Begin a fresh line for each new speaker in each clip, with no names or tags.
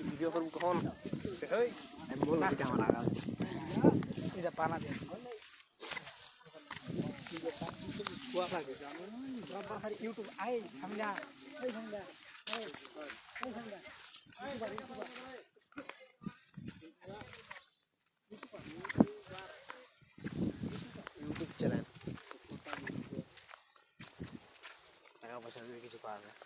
Video করব কখন এই আমি বললাম এটা আমার আগা এটা পানা দিয়ে কুয়া লাগে বাবা খালি ইউটিউব আই সামনে এই সামনে এই সামনে ইউটিউব চ্যানেল টাকা পয়সা দিয়ে কিছু পাওয়া যায়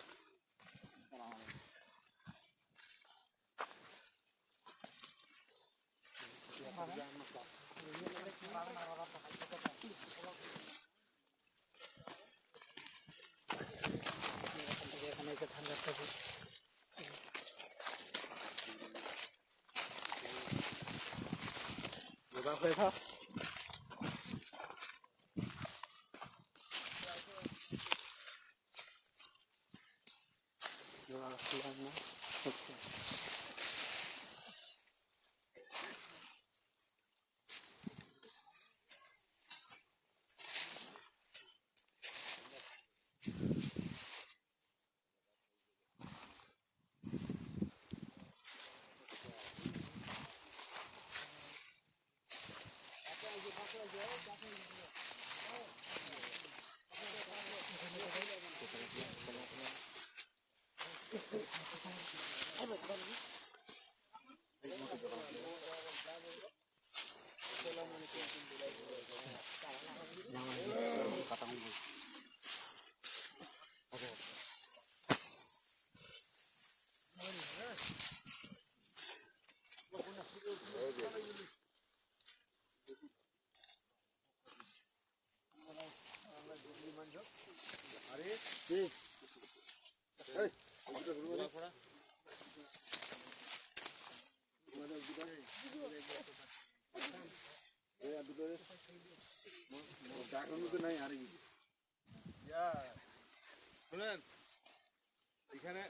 এখানে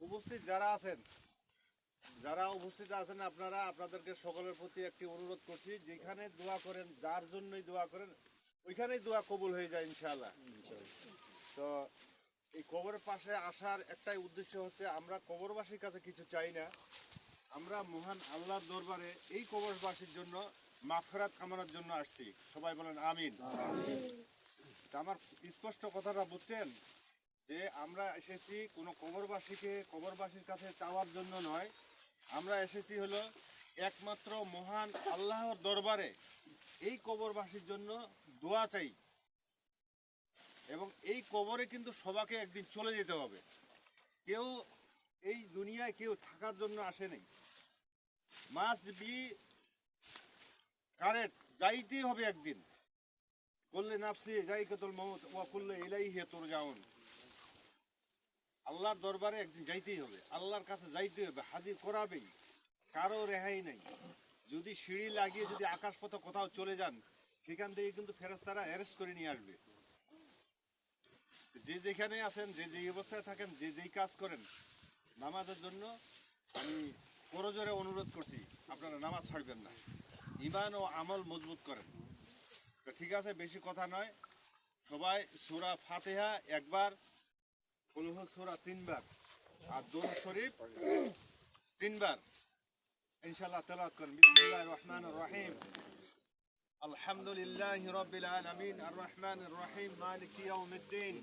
উপস্থিত যারা আছেন আপনারা আপনাদেরকে সকলের প্রতি একটি অনুরোধ করছি, যেখানে দোয়া করেন, যার জন্যই দোয়া করেন, ওইখানেই দোয়া কবুল হয়ে যায় ইনশাআল্লাহ। তো এই কবরের পাশে আসার একটাই উদ্দেশ্য হচ্ছে, আমরা কবরবাসীর কাছে কিছু চাই না, আমরা মহান আল্লাহর দরবারে এই কবরবাসীর জন্য মাগফিরাত কামনার জন্য আসছি। সবাই বলেন আমিন। আমার স্পষ্ট কথাটা বুঝছেন যে আমরা এসেছি কোনো কবরবাসীর কাছে চাওয়ার জন্য নয়, আমরা এসেছি হলো একমাত্র মহান আল্লাহর দরবারে এই কবরবাসীর জন্য দোয়া চাই। এবং এই কবরে কিন্তু সবাইকে একদিন চলে যেতে হবে, কেউ এই দুনিয়ায় কেউ থাকার জন্য আসে নাই, মাস্ট বি কারেক্ট, যাইতেই হবে একদিন। কুল্লু নাফসি যায়কাতুল মাউত ওয়া কুল্লু ইলাইহি তুরজাউন। আল্লাহর দরবারে একদিন যাইতেই হবে, আল্লাহর কাছে যাইতেই হবে, হাজির করাবেই, কারো রেহাই নেই। যদি সিঁড়ি লাগিয়ে যদি আকাশপথে কোথাও চলে যান, সেখান থেকে কিন্তু ফেরেশতারা অ্যারেস্ট করে নিয়ে আসবে। যে যেখানে আছেন, যে যেই অবস্থায় থাকেন, যে যেই কাজ করেন, নামাজের জন্য আমি করজোরে অনুরোধ করছি, আপনারা নামাজ ছাড়বেন না, ঈমান ও আমল মজবুত করেন। তো ঠিক আছে, বেশি কথা নয়, সবাই সূরা ফাতিহা একবার, কুল হু সূরা 3 বার, আর দরুদ শরীফ 3 বার ইনশাআল্লাহ তেলাওয়াত করেন। বিসমিল্লাহির রহমানির রহিম। আলহামদুলিল্লাহি রাব্বিল আলামিন আর রহমানির রহিম মালিকি ইয়াউমিদ্দিন।